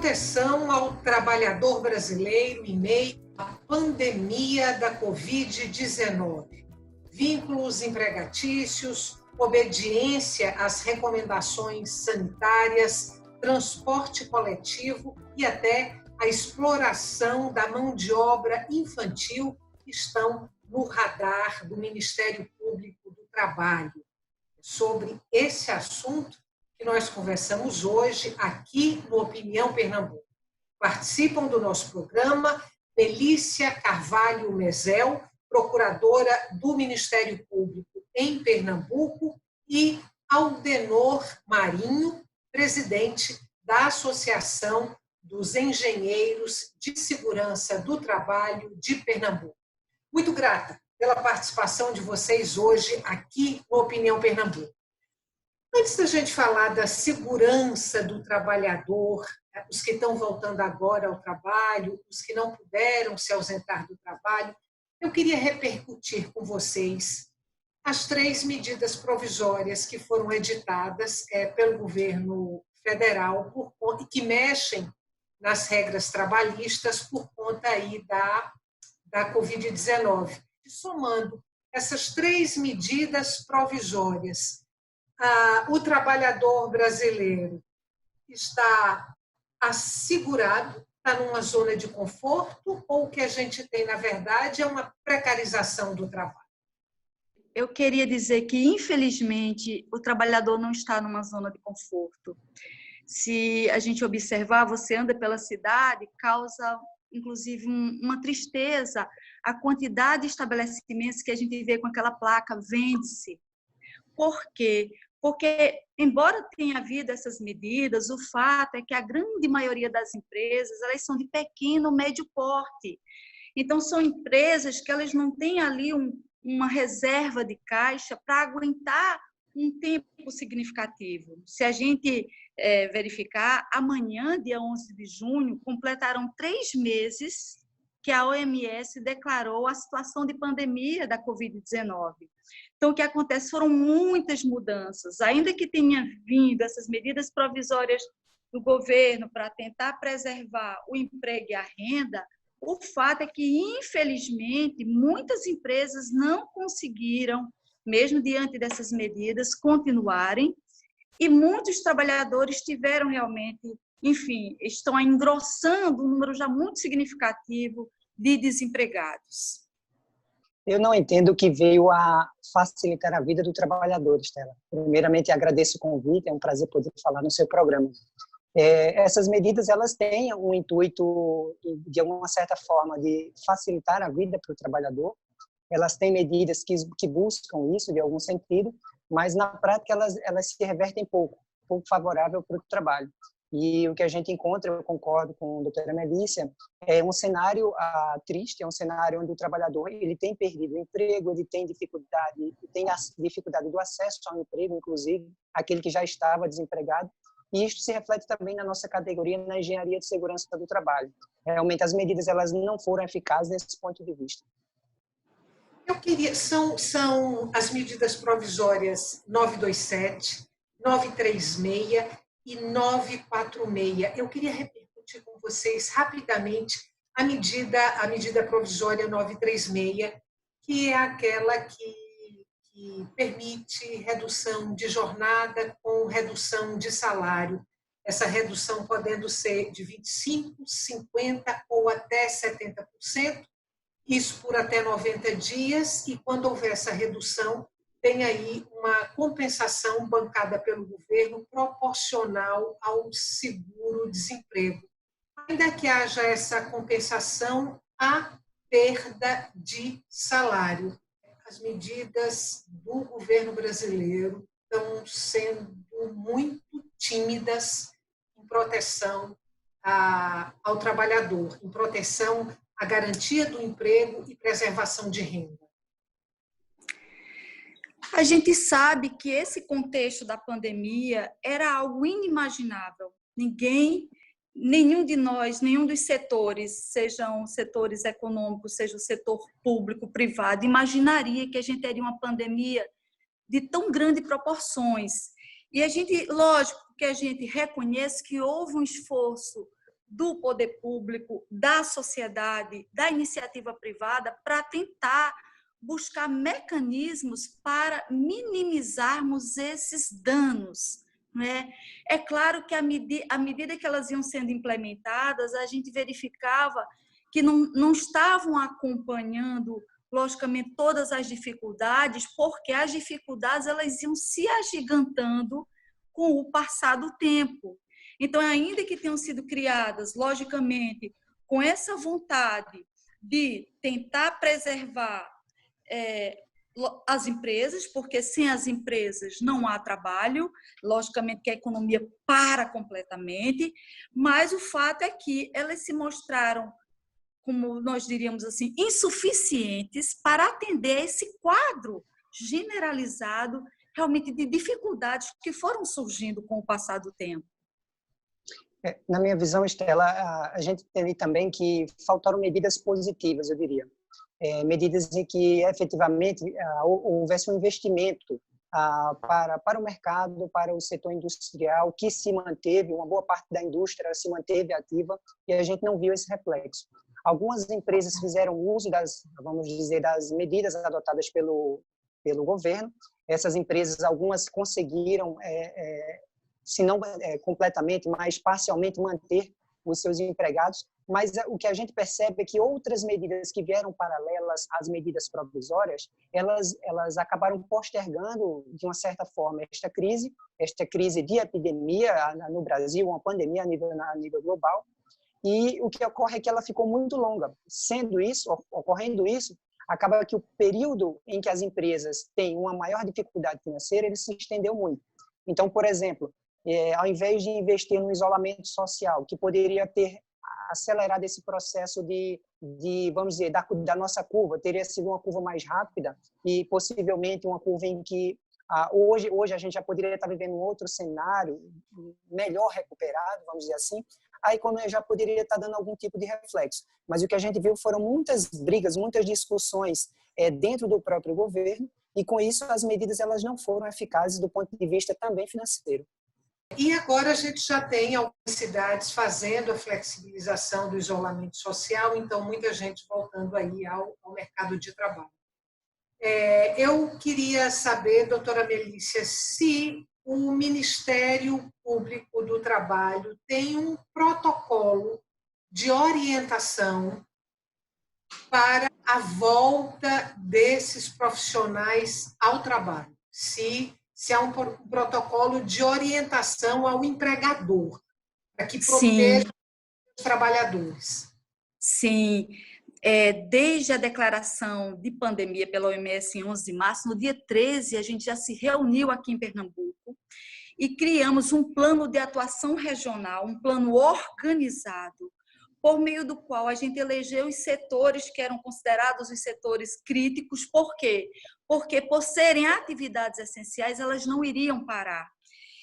proteção ao trabalhador brasileiro em meio à pandemia da Covid-19. Vínculos empregatícios, obediência às recomendações sanitárias, transporte coletivo e até a exploração da mão de obra infantil estão no radar do Ministério Público do Trabalho. Sobre esse assunto que nós conversamos hoje aqui no Opinião Pernambuco. Participam do nosso programa Melícia Carvalho Mezel, procuradora do Ministério Público em Pernambuco, e Aldenor Marinho, presidente da Associação dos Engenheiros de Segurança do Trabalho de Pernambuco. Muito grata pela participação de vocês hoje aqui no Opinião Pernambuco. Antes da gente falar da segurança do trabalhador, os que estão voltando agora ao trabalho, os que não puderam se ausentar do trabalho, eu queria repercutir com vocês as 3 medidas provisórias que foram editadas pelo governo federal e que mexem nas regras trabalhistas por conta aí da Covid-19. Somando essas 3 medidas provisórias, o trabalhador brasileiro está assegurado, está numa zona de conforto, ou o que a gente tem, na verdade, é uma precarização do trabalho? Eu queria dizer que, infelizmente, o trabalhador não está numa zona de conforto. Se a gente observar, você anda pela cidade, causa, inclusive, uma tristeza a quantidade de estabelecimentos que a gente vê com aquela placa vende-se. Por quê? Porque, embora tenha havido essas medidas, o fato é que a grande maioria das empresas, elas são de pequeno, médio porte. Então, são empresas que elas não têm ali uma reserva de caixa para aguentar um tempo significativo. Se a gente verificar, amanhã, dia 11 de junho, completaram 3 meses que a OMS declarou a situação de pandemia da Covid-19. Então, o que acontece? Foram muitas mudanças. Ainda que tenha vindo essas medidas provisórias do governo para tentar preservar o emprego e a renda, o fato é que, infelizmente, muitas empresas não conseguiram, mesmo diante dessas medidas, continuarem, e muitos trabalhadores tiveram realmente, enfim, estão engrossando um número já muito significativo de desempregados. Eu não entendo que veio a facilitar a vida do trabalhador, Estela. Primeiramente, agradeço o convite, é um prazer poder falar no seu programa. Essas medidas, elas têm um intuito, de alguma certa forma, de facilitar a vida para o trabalhador. Elas têm medidas que buscam isso, de algum sentido, mas, na prática, elas se revertem pouco favorável para o trabalho. E o que a gente encontra, eu concordo com a doutora Melícia, é um cenário triste, é um cenário onde o trabalhador ele tem perdido o emprego, ele tem a dificuldade do acesso ao emprego, inclusive, aquele que já estava desempregado. E isso se reflete também na nossa categoria, na engenharia de segurança do trabalho. Realmente, as medidas elas não foram eficazes nesse ponto de vista. Eu queria, são as medidas provisórias 927, 936 e 946. Eu queria repercutir com vocês rapidamente a medida provisória 936, que é aquela que permite redução de jornada com redução de salário. Essa redução podendo ser de 25%, 50% ou até 70%, isso por até 90 dias, e quando houver essa redução, tem aí uma compensação bancada pelo governo proporcional ao seguro-desemprego. Ainda que haja essa compensação, há perda de salário. As medidas do governo brasileiro estão sendo muito tímidas em proteção ao trabalhador, em proteção à garantia do emprego e preservação de renda. A gente sabe que esse contexto da pandemia era algo inimaginável. Nenhum de nós, nenhum dos setores, sejam setores econômicos, seja o setor público, privado, imaginaria que a gente teria uma pandemia de tão grandes proporções. E lógico que a gente reconhece que houve um esforço do poder público, da sociedade, da iniciativa privada, para tentar buscar mecanismos para minimizarmos esses danos, né? É claro que, à medida que elas iam sendo implementadas, a gente verificava que não estavam acompanhando, logicamente, todas as dificuldades, porque as dificuldades elas iam se agigantando com o passar do tempo. Então, ainda que tenham sido criadas, logicamente, com essa vontade de tentar preservar as empresas, porque sem as empresas não há trabalho, logicamente que a economia para completamente, mas o fato é que elas se mostraram, como nós diríamos assim, insuficientes para atender a esse quadro generalizado realmente de dificuldades que foram surgindo com o passar do tempo. Na minha visão, Estela, a gente entende também que faltaram medidas positivas, eu diria. Medidas em que efetivamente houvesse um investimento para o mercado, para o setor industrial, que se manteve, uma boa parte da indústria se manteve ativa e a gente não viu esse reflexo. Algumas empresas fizeram uso vamos dizer, das medidas adotadas pelo governo. Essas empresas, algumas conseguiram, se não completamente, mas parcialmente manter os seus empregados, mas o que a gente percebe é que outras medidas que vieram paralelas às medidas provisórias, elas acabaram postergando, de uma certa forma, esta crise de epidemia no Brasil, uma pandemia a nível global, e o que ocorre é que ela ficou muito longa. Ocorrendo isso, acaba que o período em que as empresas têm uma maior dificuldade financeira, ele se estendeu muito. Então, por exemplo, ao invés de investir no isolamento social, que poderia ter acelerado esse processo vamos dizer, da nossa curva, teria sido uma curva mais rápida e possivelmente uma curva em que hoje a gente já poderia estar vivendo um outro cenário melhor recuperado, vamos dizer assim, a economia já poderia estar dando algum tipo de reflexo. Mas o que a gente viu foram muitas brigas, muitas discussões dentro do próprio governo e, com isso, as medidas elas não foram eficazes do ponto de vista também financeiro. E agora a gente já tem algumas cidades fazendo a flexibilização do isolamento social, então muita gente voltando aí ao mercado de trabalho. Eu queria saber, doutora Melícia, se o Ministério Público do Trabalho tem um protocolo de orientação para a volta desses profissionais ao trabalho. Se há um protocolo de orientação ao empregador, para que proteja os trabalhadores. Sim. Desde a declaração de pandemia pela OMS em 11 de março, no dia 13, a gente já se reuniu aqui em Pernambuco e criamos um plano de atuação regional, um plano organizado, por meio do qual a gente elegeu os setores que eram considerados os setores críticos. Por quê? Porque, por serem atividades essenciais, elas não iriam parar.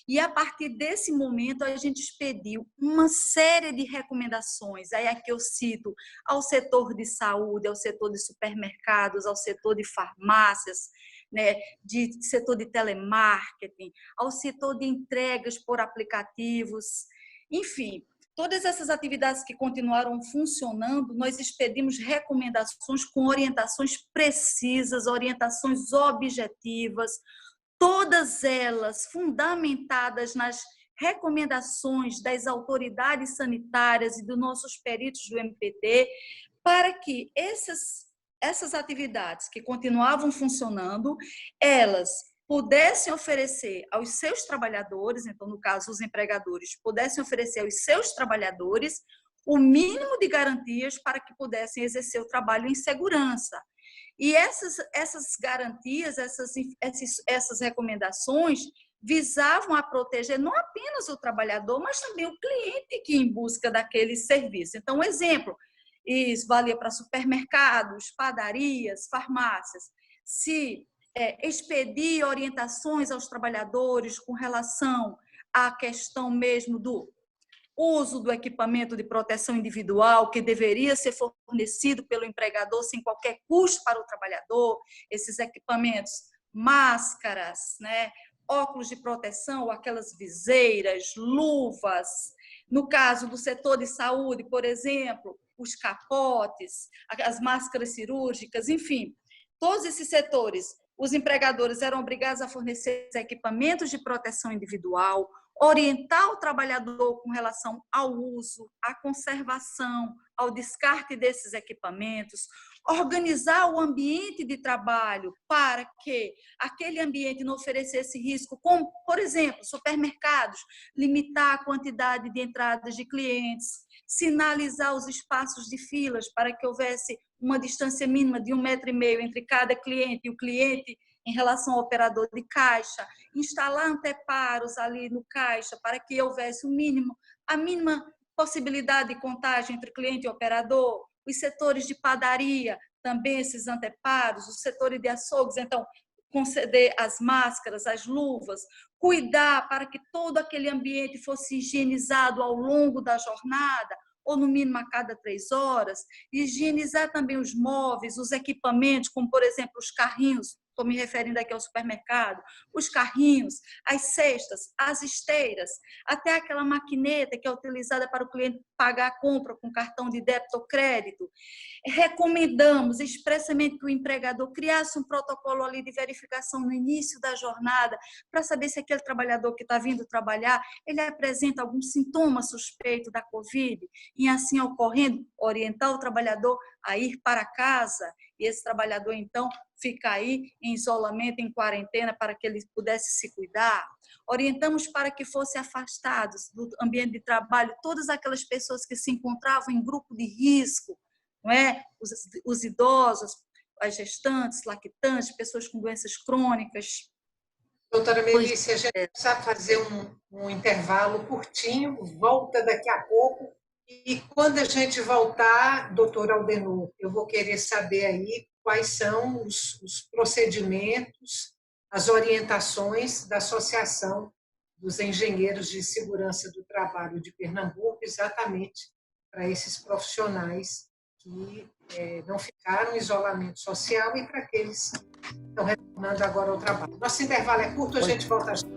E, a partir desse momento, a gente expediu uma série de recomendações. Aí aqui eu cito ao setor de saúde, ao setor de supermercados, ao setor de farmácias, né, de setor de telemarketing, ao setor de entregas por aplicativos, enfim. Todas essas atividades que continuaram funcionando, nós expedimos recomendações com orientações precisas, orientações objetivas, todas elas fundamentadas nas recomendações das autoridades sanitárias e dos nossos peritos do MPT, para que essas atividades que continuavam funcionando, elas pudessem oferecer aos seus trabalhadores, então, no caso, os empregadores, pudessem oferecer aos seus trabalhadores o mínimo de garantias para que pudessem exercer o trabalho em segurança. E essas garantias, essas recomendações visavam a proteger não apenas o trabalhador, mas também o cliente que em busca daquele serviço. Então, um exemplo, isso valia para supermercados, padarias, farmácias. Se expedir orientações aos trabalhadores com relação à questão mesmo do uso do equipamento de proteção individual, que deveria ser fornecido pelo empregador sem qualquer custo para o trabalhador, esses equipamentos, máscaras, né, óculos de proteção, aquelas viseiras, luvas, No caso do setor de saúde, por exemplo, os capotes, as máscaras cirúrgicas, enfim, todos esses setores, os empregadores eram obrigados a fornecer equipamentos de proteção individual, orientar o trabalhador com relação ao uso, à conservação, ao descarte desses equipamentos, organizar o ambiente de trabalho para que aquele ambiente não oferecesse risco, como, por exemplo, supermercados, limitar a quantidade de entradas de clientes, sinalizar os espaços de filas para que houvesse uma distância mínima de 1,5 metro entre cada cliente e o cliente em relação ao operador de caixa, instalar anteparos ali no caixa para que houvesse a mínima possibilidade de contágio entre cliente e operador, os setores de padaria, também esses anteparos, os setores de açougues, então, conceder as máscaras, as luvas, cuidar para que todo aquele ambiente fosse higienizado ao longo da jornada, ou no mínimo a cada 3 horas, higienizar também os móveis, os equipamentos, como, por exemplo, os carrinhos, estou me referindo aqui ao supermercado, os carrinhos, as cestas, as esteiras, até aquela maquineta que é utilizada para o cliente pagar a compra com cartão de débito ou crédito. Recomendamos expressamente que o empregador criasse um protocolo ali de verificação no início da jornada, para saber se aquele trabalhador que está vindo trabalhar, ele apresenta algum sintoma suspeito da Covid, e assim ocorrendo, orientar o trabalhador a ir para casa, e esse trabalhador, então, fica aí em isolamento, em quarentena, para que ele pudesse se cuidar. Orientamos para que fossem afastados do ambiente de trabalho todas aquelas pessoas que se encontravam em grupo de risco, não é? Os idosos, as gestantes, lactantes, pessoas com doenças crônicas. Doutora Melícia, a gente precisa fazer um intervalo curtinho, volta daqui a pouco. E quando a gente voltar, doutor Aldenor, eu vou querer saber aí quais são os procedimentos, as orientações da Associação dos Engenheiros de Segurança do Trabalho de Pernambuco, exatamente para esses profissionais que não ficaram em isolamento social e para aqueles que estão retornando agora ao trabalho. Nosso intervalo é curto, a gente volta já.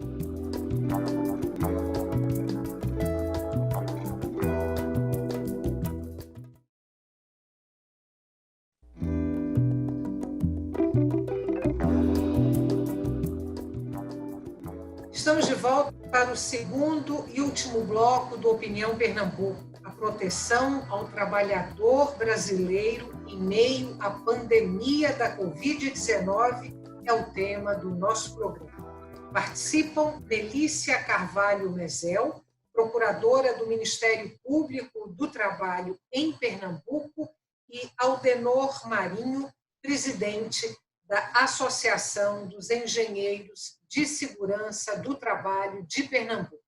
Estamos de volta para o segundo e último bloco do Opinião Pernambuco, a proteção ao trabalhador brasileiro em meio à pandemia da Covid-19 é o tema do nosso programa. Participam Melícia Carvalho Mezel, procuradora do Ministério Público do Trabalho em Pernambuco, e Aldenor Marinho, presidente da Associação dos Engenheiros de Segurança do Trabalho de Pernambuco.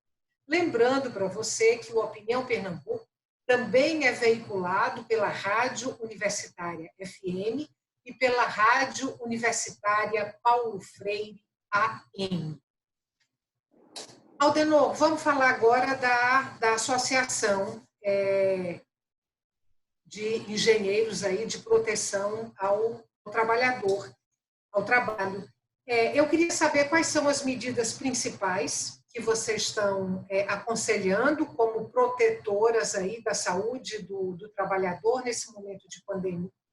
Lembrando para você que o Opinião Pernambuco também é veiculado pela Rádio Universitária FM e pela Rádio Universitária Paulo Freire AM. Aldenor, vamos falar agora da Associação de Engenheiros aí de Proteção ao Trabalhador, ao Trabalho. Eu queria saber quais são as medidas principais que vocês estão aconselhando como protetoras aí da saúde do trabalhador nesse momento de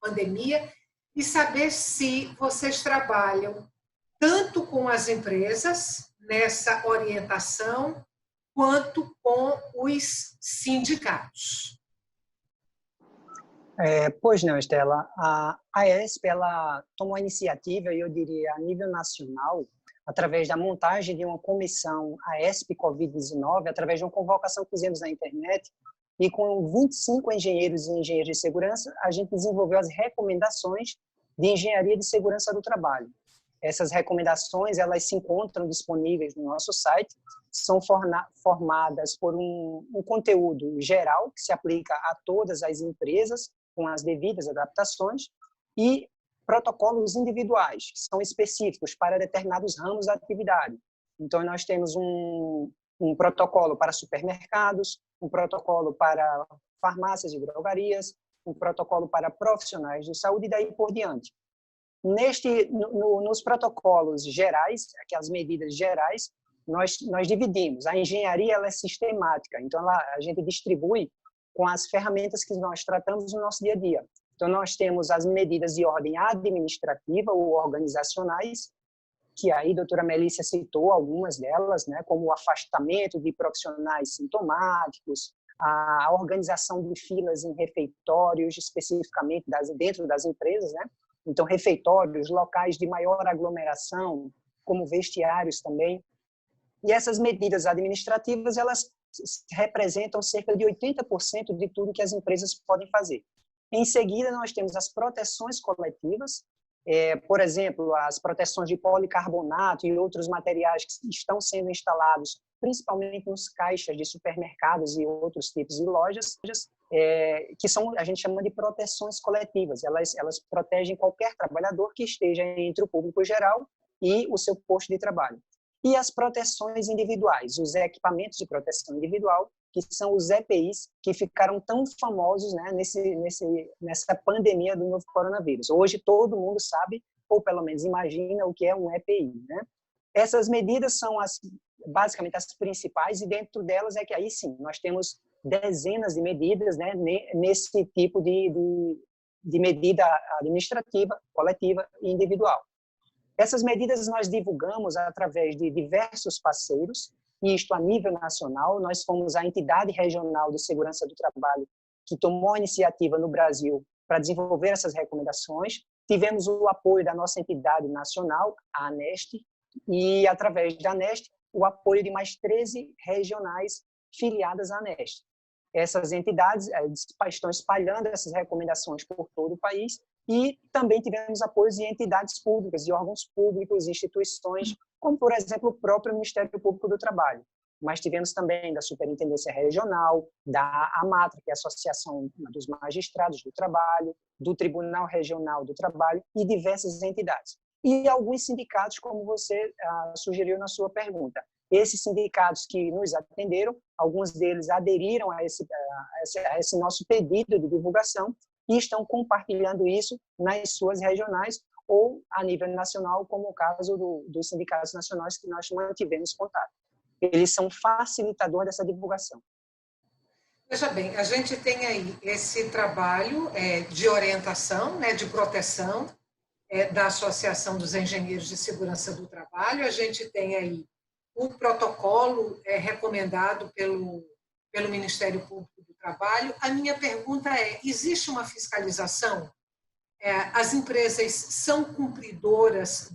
pandemia e saber se vocês trabalham tanto com as empresas nessa orientação quanto com os sindicatos. Pois não, Estela. A AESP ela tomou a iniciativa, eu diria, a nível nacional, através da montagem de uma comissão AESP Covid-19, através de uma convocação que fizemos na internet, e com 25 engenheiros e engenheiras de segurança, a gente desenvolveu as recomendações de engenharia de segurança do trabalho. Essas recomendações, elas se encontram disponíveis no nosso site, são formadas por um conteúdo geral, que se aplica a todas as empresas, com as devidas adaptações, e protocolos individuais, que são específicos para determinados ramos da atividade. Então, nós temos um protocolo para supermercados, um protocolo para farmácias e drogarias, um protocolo para profissionais de saúde e daí por diante. Nos protocolos gerais, aquelas medidas gerais, nós dividimos. A engenharia ela é sistemática, então a gente distribui com as ferramentas que nós tratamos no nosso dia a dia. Então, nós temos as medidas de ordem administrativa ou organizacionais, que aí a doutora Melícia citou algumas delas, né, como o afastamento de profissionais sintomáticos, a organização de filas em refeitórios, especificamente dentro das empresas, né? Então, refeitórios, locais de maior aglomeração, como vestiários também. E essas medidas administrativas, elas representam cerca de 80% de tudo que as empresas podem fazer. Em seguida, nós temos as proteções coletivas, por exemplo, as proteções de policarbonato e outros materiais que estão sendo instalados, principalmente nos caixas de supermercados e outros tipos de lojas, que a gente chama de proteções coletivas. Elas protegem qualquer trabalhador que esteja entre o público geral e o seu posto de trabalho. E as proteções individuais, os equipamentos de proteção individual, que são os EPIs, que ficaram tão famosos, né, nessa pandemia do novo coronavírus. Hoje todo mundo sabe, ou pelo menos imagina, o que é um EPI. Né? Essas medidas são basicamente as principais, e dentro delas é que aí sim, nós temos dezenas de medidas, né, nesse tipo de medida administrativa, coletiva e individual. Essas medidas nós divulgamos através de diversos parceiros, e isto a nível nacional. Nós fomos a entidade regional de segurança do trabalho que tomou a iniciativa no Brasil para desenvolver essas recomendações. Tivemos o apoio da nossa entidade nacional, a ANEST, e através da ANEST, o apoio de mais 13 regionais filiadas à ANEST. Essas entidades estão espalhando essas recomendações por todo o país, e também tivemos apoio de entidades públicas, de órgãos públicos, instituições, como, por exemplo, o próprio Ministério Público do Trabalho. Mas tivemos também da Superintendência Regional, da AMATRA, que é a Associação dos Magistrados do Trabalho, do Tribunal Regional do Trabalho e diversas entidades. E alguns sindicatos, como você sugeriu na sua pergunta. Esses sindicatos que nos atenderam, alguns deles aderiram a esse nosso pedido de divulgação e estão compartilhando isso nas suas regionais ou a nível nacional, como o caso dos sindicatos nacionais que nós mantivemos contato. Eles são facilitadores dessa divulgação. Veja bem, a gente tem aí esse trabalho de orientação, né, de proteção da Associação dos Engenheiros de Segurança do Trabalho, a gente tem aí o protocolo recomendado pelo Ministério Público do Trabalho. A minha pergunta é, existe uma fiscalização? As empresas são cumpridoras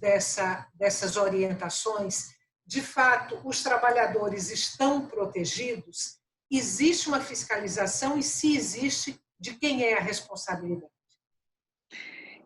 dessas orientações? De fato, os trabalhadores estão protegidos? Existe uma fiscalização e, se existe, de quem é a responsabilidade?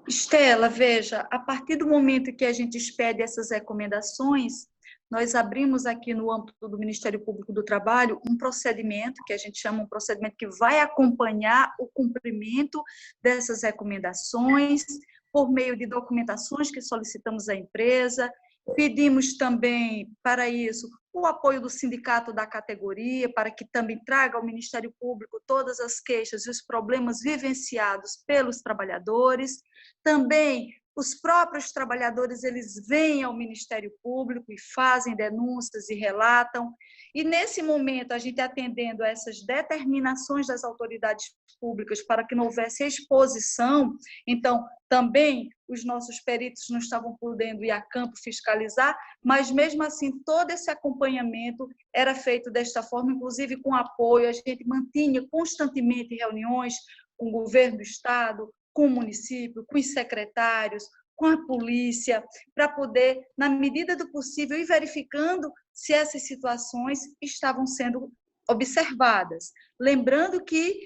Estela, veja, a partir do momento que a gente expede essas recomendações, nós abrimos aqui no âmbito do Ministério Público do Trabalho um procedimento, que a gente chama um procedimento que vai acompanhar o cumprimento dessas recomendações, por meio de documentações que solicitamos à empresa. Pedimos também, para isso, o apoio do sindicato da categoria, para que também traga ao Ministério Público todas as queixas e os problemas vivenciados pelos trabalhadores. Também os próprios trabalhadores, eles vêm ao Ministério Público e fazem denúncias e relatam. E, nesse momento, a gente atendendo a essas determinações das autoridades públicas para que não houvesse exposição, então, também os nossos peritos não estavam podendo ir a campo fiscalizar, mas, mesmo assim, todo esse acompanhamento era feito desta forma, inclusive com apoio. A gente mantinha constantemente reuniões com o governo do Estado, com o município, com os secretários, com a polícia, para poder, na medida do possível, ir verificando se essas situações estavam sendo observadas. Lembrando que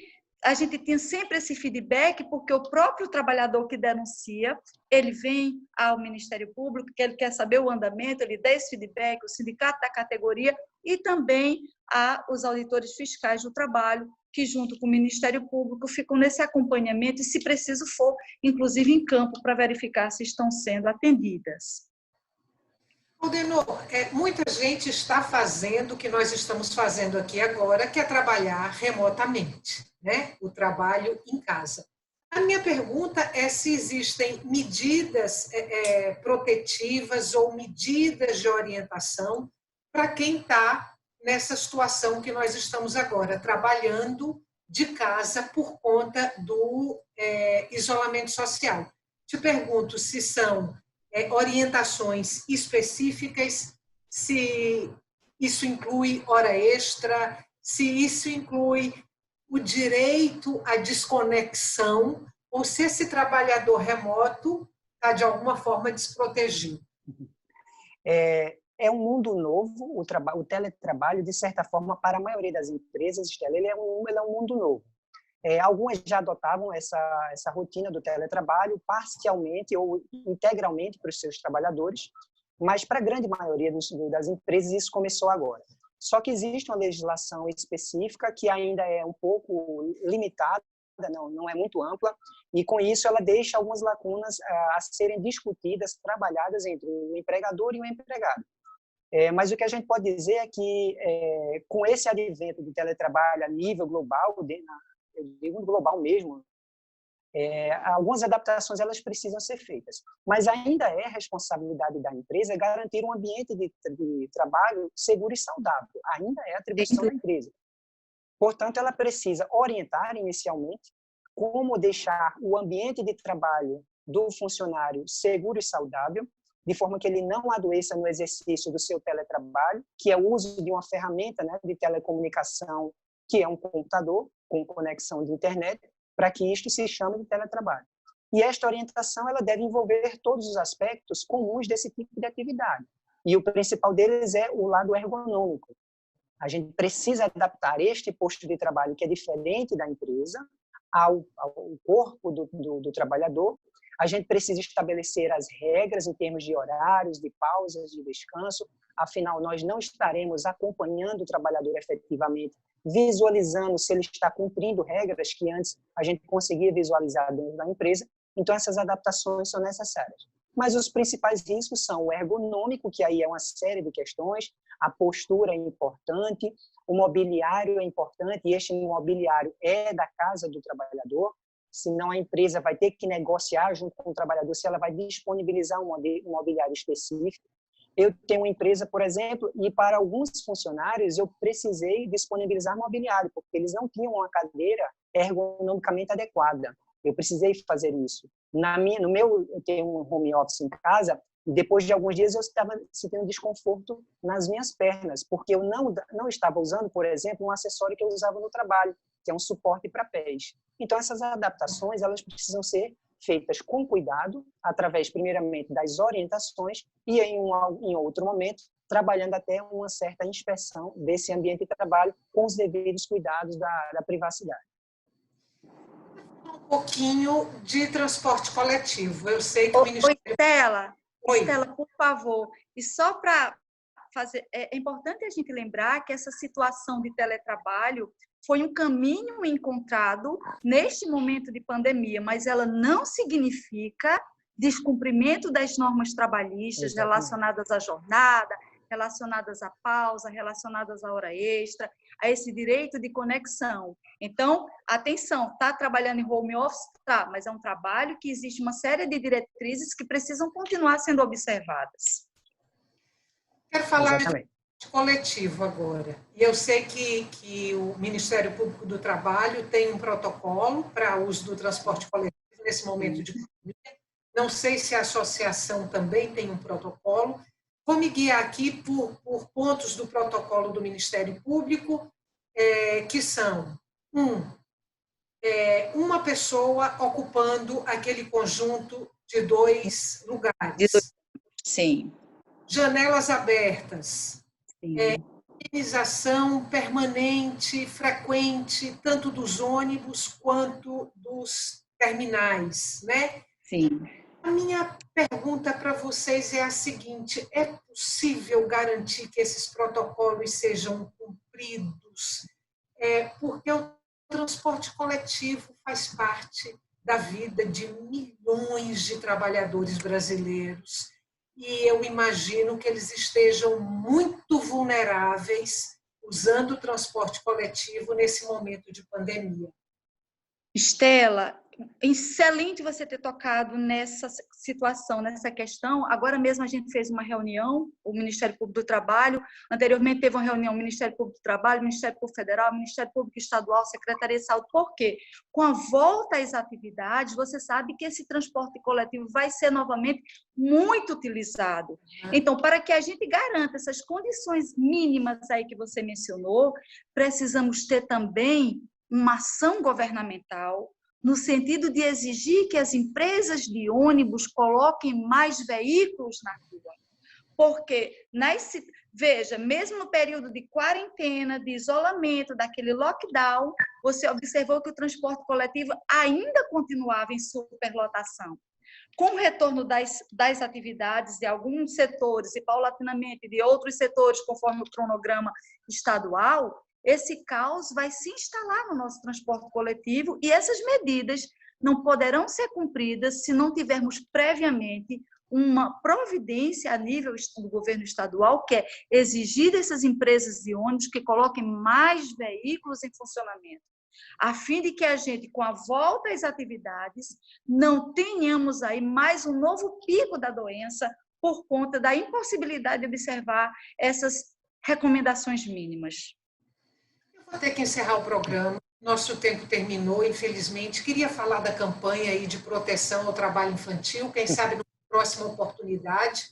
a gente tinha sempre esse feedback, porque o próprio trabalhador que denuncia, ele vem ao Ministério Público, que ele quer saber o andamento, ele dá esse feedback, o sindicato da categoria e também os auditores fiscais do trabalho, que junto com o Ministério Público ficam nesse acompanhamento e, se preciso for, inclusive em campo, para verificar se estão sendo atendidas. Aldenor, muita gente está fazendo o que nós estamos fazendo aqui agora, que é trabalhar remotamente, né? O trabalho em casa. A minha pergunta é se existem medidas protetivas ou medidas de orientação para quem está nessa situação que nós estamos agora, trabalhando de casa por conta do isolamento social. Te pergunto se são orientações específicas, se isso inclui hora extra, se isso inclui o direito à desconexão, ou se esse trabalhador remoto está, de alguma forma, desprotegido. É um mundo novo, o teletrabalho, de certa forma, para a maioria das empresas, Estela, ele é um mundo novo. Algumas já adotavam essa rotina do teletrabalho parcialmente ou integralmente para os seus trabalhadores, mas para a grande maioria das empresas isso começou agora. Só que existe uma legislação específica que ainda é um pouco limitada, não é muito ampla, e com isso ela deixa algumas lacunas a serem discutidas, trabalhadas entre o empregador e o empregado. Mas o que a gente pode dizer é que, com esse advento do teletrabalho a nível global, eu digo global mesmo, algumas adaptações elas precisam ser feitas. Mas ainda é responsabilidade da empresa garantir um ambiente de trabalho seguro e saudável. Ainda é atribuição da empresa. Portanto, ela precisa orientar inicialmente como deixar o ambiente de trabalho do funcionário seguro e saudável, de forma que ele não adoeça no exercício do seu teletrabalho, que é o uso de uma ferramenta, né, de telecomunicação, que é um computador com conexão de internet, para que isto se chame de teletrabalho. E esta orientação ela deve envolver todos os aspectos comuns desse tipo de atividade. E o principal deles é o lado ergonômico. A gente precisa adaptar este posto de trabalho, que é diferente da empresa, ao corpo do trabalhador. A gente precisa estabelecer as regras em termos de horários, de pausas, de descanso. Afinal, nós não estaremos acompanhando o trabalhador efetivamente, visualizando se ele está cumprindo regras que antes a gente conseguia visualizar dentro da empresa. Então, essas adaptações são necessárias. Mas os principais riscos são o ergonômico, que aí é uma série de questões, a postura é importante, o mobiliário é importante, e este mobiliário é da casa do trabalhador, senão a empresa vai ter que negociar junto com o trabalhador se ela vai disponibilizar um mobiliário específico. Eu tenho uma empresa, por exemplo, e para alguns funcionários eu precisei disponibilizar mobiliário, porque eles não tinham uma cadeira ergonomicamente adequada. Eu precisei fazer isso. Eu tenho um home office em casa, e depois de alguns dias eu estava sentindo desconforto nas minhas pernas, porque eu não estava usando, por exemplo, um acessório que eu usava no trabalho, que é um suporte para pés. Então, essas adaptações elas precisam ser feitas com cuidado, através, primeiramente, das orientações e, em outro momento, trabalhando até uma certa inspeção desse ambiente de trabalho com os devidos cuidados da privacidade. Um pouquinho de transporte coletivo. Eu sei que o Ministério... Estela, por favor, e só para fazer... É importante a gente lembrar que essa situação de teletrabalho foi um caminho encontrado neste momento de pandemia, mas ela não significa descumprimento das normas trabalhistas relacionadas à jornada, relacionadas à pausa, relacionadas à hora extra, a esse direito de conexão. Então, atenção, está trabalhando em home office? Tá, mas é um trabalho que existe uma série de diretrizes que precisam continuar sendo observadas. Quero falar de coletivo agora. E eu sei que o Ministério Público do Trabalho tem um protocolo para uso do transporte coletivo nesse momento de pandemia. Não sei se a associação também tem um protocolo. Vou me guiar aqui por pontos do protocolo do Ministério Público, que são, uma pessoa ocupando aquele conjunto de 2 lugares. Sim. Janelas abertas. Higienização permanente, frequente, tanto dos ônibus quanto dos terminais, né? Sim. A minha pergunta para vocês é a seguinte: é possível garantir que esses protocolos sejam cumpridos? Porque o transporte coletivo faz parte da vida de milhões de trabalhadores brasileiros. E eu imagino que eles estejam muito vulneráveis usando o transporte coletivo nesse momento de pandemia. Estela, excelente você ter tocado nessa situação, nessa questão. Agora mesmo a gente fez uma reunião, o Ministério Público do Trabalho, anteriormente teve uma reunião o Ministério Público do Trabalho, Ministério Público Federal, Ministério Público Estadual, Secretaria de Saúde. Por quê? Com a volta às atividades, você sabe que esse transporte coletivo vai ser novamente muito utilizado. Então, para que a gente garanta essas condições mínimas aí que você mencionou, precisamos ter também uma ação governamental no sentido de exigir que as empresas de ônibus coloquem mais veículos na rua. Porque, veja, mesmo no período de quarentena, de isolamento, daquele lockdown, você observou que o transporte coletivo ainda continuava em superlotação. Com o retorno das atividades de alguns setores e, paulatinamente, de outros setores, conforme o cronograma estadual, esse caos vai se instalar no nosso transporte coletivo e essas medidas não poderão ser cumpridas se não tivermos previamente uma providência a nível do governo estadual, que é exigir dessas empresas de ônibus que coloquem mais veículos em funcionamento, a fim de que a gente, com a volta às atividades, não tenhamos aí mais um novo pico da doença por conta da impossibilidade de observar essas recomendações mínimas. Vou ter que encerrar o programa. Nosso tempo terminou, infelizmente. Queria falar da campanha aí de proteção ao trabalho infantil, quem sabe numa próxima oportunidade.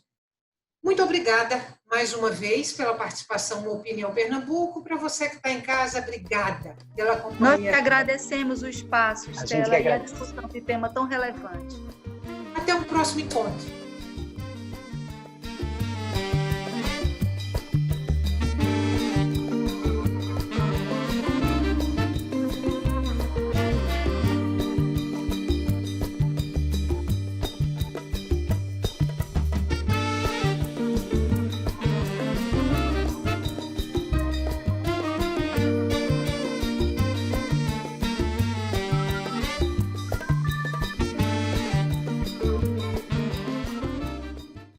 Muito obrigada mais uma vez pela participação no Opinião Pernambuco. Para você que está em casa, obrigada pela companhia. Nós que agradecemos o espaço, Estela, e a discussão de tema tão relevante. Até o próximo encontro.